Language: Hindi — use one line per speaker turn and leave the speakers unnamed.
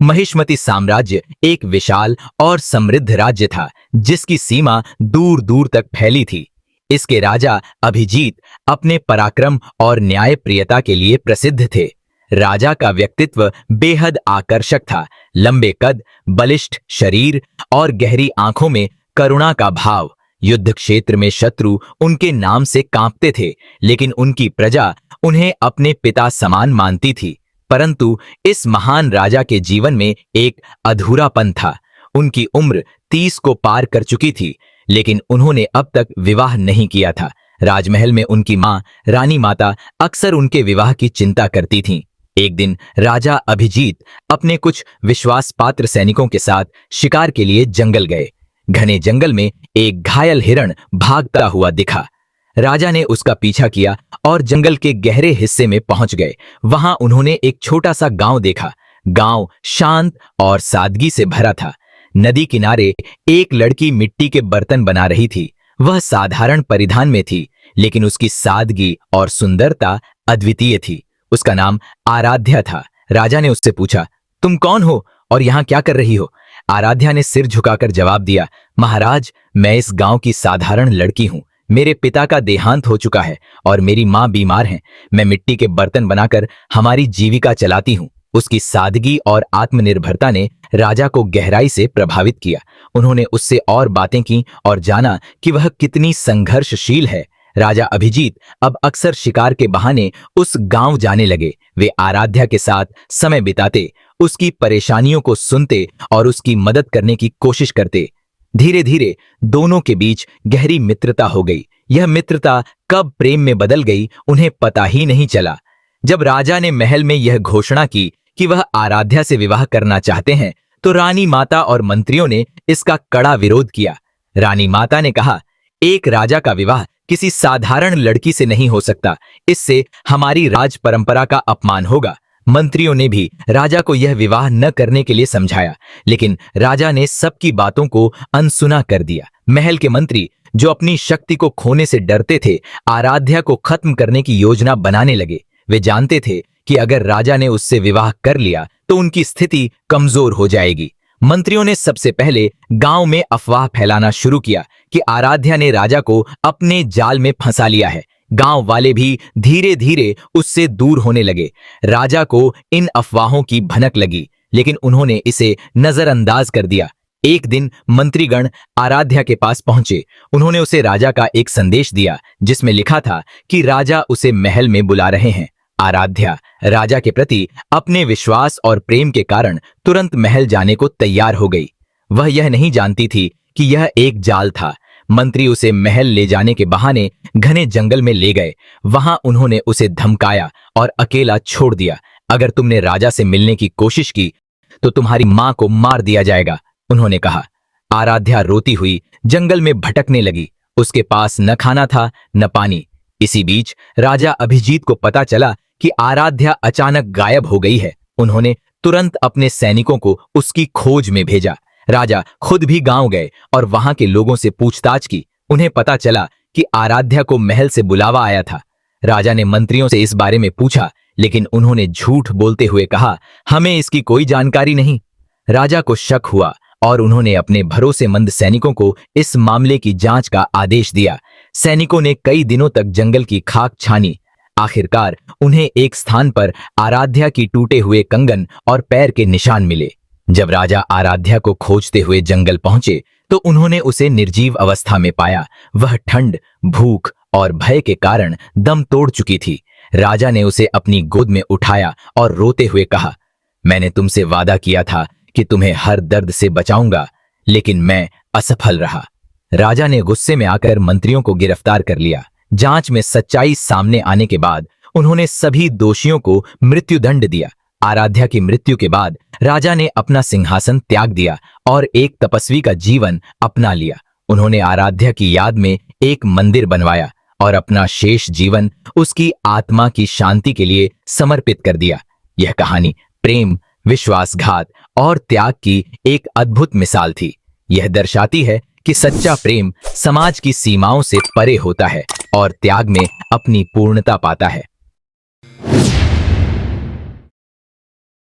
महिष्मति साम्राज्य एक विशाल और समृद्ध राज्य था, जिसकी सीमा दूर दूर तक फैली थी। इसके राजा अभिजीत अपने पराक्रम और न्यायप्रियता के लिए प्रसिद्ध थे। राजा का व्यक्तित्व बेहद आकर्षक था। लंबे कद, बलिष्ठ शरीर और गहरी आंखों में करुणा का भाव। युद्ध क्षेत्र में शत्रु उनके नाम से कांपते थे, लेकिन उनकी प्रजा उन्हें अपने पिता समान मानती थी। परंतु इस महान राजा के जीवन में एक अधूरापन था। उनकी उम्र 30 को पार कर चुकी थी, लेकिन उन्होंने अब तक विवाह नहीं किया था। राजमहल में उनकी मां, रानी माता, अक्सर उनके विवाह की चिंता करती थीं। एक दिन राजा अभिजीत अपने कुछ विश्वास पात्र सैनिकों के साथ शिकार के लिए जंगल गए। घने जंगल में एक घायल हिरण भागता हुआ दिखा। राजा ने उसका पीछा किया और जंगल के गहरे हिस्से में पहुंच गए। वहां उन्होंने एक छोटा सा गांव देखा। गांव शांत और सादगी से भरा था। नदी किनारे एक लड़की मिट्टी के बर्तन बना रही थी। वह साधारण परिधान में थी, लेकिन उसकी सादगी और सुंदरता अद्वितीय थी। उसका नाम आराध्या था। राजा ने उससे पूछा, तुम कौन हो और यहां क्या कर रही हो? आराध्या ने सिर झुकाकर जवाब दिया, महाराज, मैं इस गांव की साधारण लड़की हूं। मेरे पिता का देहांत हो चुका है और मेरी मां बीमार हैं। मैं मिट्टी के बर्तन बनाकर हमारी जीविका चलाती हूं। उसकी सादगी और आत्मनिर्भरता ने राजा को गहराई से प्रभावित किया। उन्होंने उससे और बातें की और जाना कि वह कितनी संघर्षशील है। राजा अभिजीत अब अक्सर शिकार के बहाने उस गांव जाने लगे। वे आराध्या के साथ समय बिताते, उसकी परेशानियों को सुनते और उसकी मदद करने की कोशिश करते। धीरे धीरे दोनों के बीच गहरी मित्रता हो गई। यह मित्रता कब प्रेम में बदल गई, उन्हें पता ही नहीं चला। जब राजा ने महल में यह घोषणा की कि वह आराध्या से विवाह करना चाहते हैं, तो रानी माता और मंत्रियों ने इसका कड़ा विरोध किया। रानी माता ने कहा, एक राजा का विवाह किसी साधारण लड़की से नहीं हो सकता। इससे हमारी राज परंपरा का अपमान होगा। मंत्रियों ने भी राजा को यह विवाह न करने के लिए समझाया, लेकिन राजा ने सबकी बातों को अनसुना कर दिया। महल के मंत्री, जो अपनी शक्ति को खोने से डरते थे, आराध्या को खत्म करने की योजना बनाने लगे। वे जानते थे कि अगर राजा ने उससे विवाह कर लिया तो उनकी स्थिति कमजोर हो जाएगी। मंत्रियों ने सबसे पहले गांव में अफवाह फैलाना शुरू किया कि आराध्या ने राजा को अपने जाल में फंसा लिया है। गांव वाले भी धीरे धीरे उससे दूर होने लगे। राजा को इन अफवाहों की भनक लगी, लेकिन उन्होंने इसे नजरअंदाज कर दिया। एक दिन मंत्रीगण आराध्या के पास पहुंचे। उन्होंने उसे राजा का एक संदेश दिया, जिसमें लिखा था कि राजा उसे महल में बुला रहे हैं। आराध्या राजा के प्रति अपने विश्वास और प्रेम के कारण तुरंत महल जाने को तैयार हो गई। वह यह नहीं जानती थी कि यह एक जाल था। मंत्री उसे महल ले जाने के बहाने घने जंगल में ले गए। वहां उन्होंने उसे धमकाया और अकेला छोड़ दिया। अगर तुमने राजा से मिलने की कोशिश की तो तुम्हारी मां को मार दिया जाएगा, उन्होंने कहा। आराध्या रोती हुई जंगल में भटकने लगी। उसके पास न खाना था न पानी। इसी बीच राजा अभिजीत को पता चला कि आराध्या अचानक गायब हो गई है। उन्होंने तुरंत अपने सैनिकों को उसकी खोज में भेजा। राजा खुद भी गांव गए और वहां के लोगों से पूछताछ की। उन्हें पता चला कि आराध्या को महल से बुलावा आया था। राजा ने मंत्रियों से इस बारे में पूछा, लेकिन उन्होंने झूठ बोलते हुए कहा, हमें इसकी कोई जानकारी नहीं। राजा को शक हुआ और उन्होंने अपने भरोसेमंद सैनिकों को इस मामले की जांच का आदेश दिया। सैनिकों ने कई दिनों तक जंगल की खाक छानी। आखिरकार उन्हें एक स्थान पर आराध्या की टूटे हुए कंगन और पैर के निशान मिले। जब राजा आराध्या को खोजते हुए जंगल पहुंचे तो उन्होंने उसे निर्जीव अवस्था में पाया। वह ठंड, भूख और भय के कारण दम तोड़ चुकी थी। राजा ने उसे अपनी गोद में उठाया और रोते हुए कहा, मैंने तुमसे वादा किया था कि तुम्हें हर दर्द से बचाऊंगा, लेकिन मैं असफल रहा। राजा ने गुस्से में आकर मंत्रियों को गिरफ्तार कर लिया। जांच में सच्चाई सामने आने के बाद उन्होंने सभी दोषियों को मृत्युदंड दिया। आराध्या की मृत्यु के बाद राजा ने अपना सिंहासन त्याग दिया और एक तपस्वी का जीवन अपना लिया। उन्होंने आराध्या की याद में एक मंदिर बनवाया और अपना शेष जीवन उसकी आत्मा की शांति के लिए समर्पित कर दिया। यह कहानी प्रेम, विश्वासघात और त्याग की एक अद्भुत मिसाल थी। यह दर्शाती है कि सच्चा प्रेम समाज की सीमाओं से परे होता है और त्याग में अपनी पूर्णता पाता है।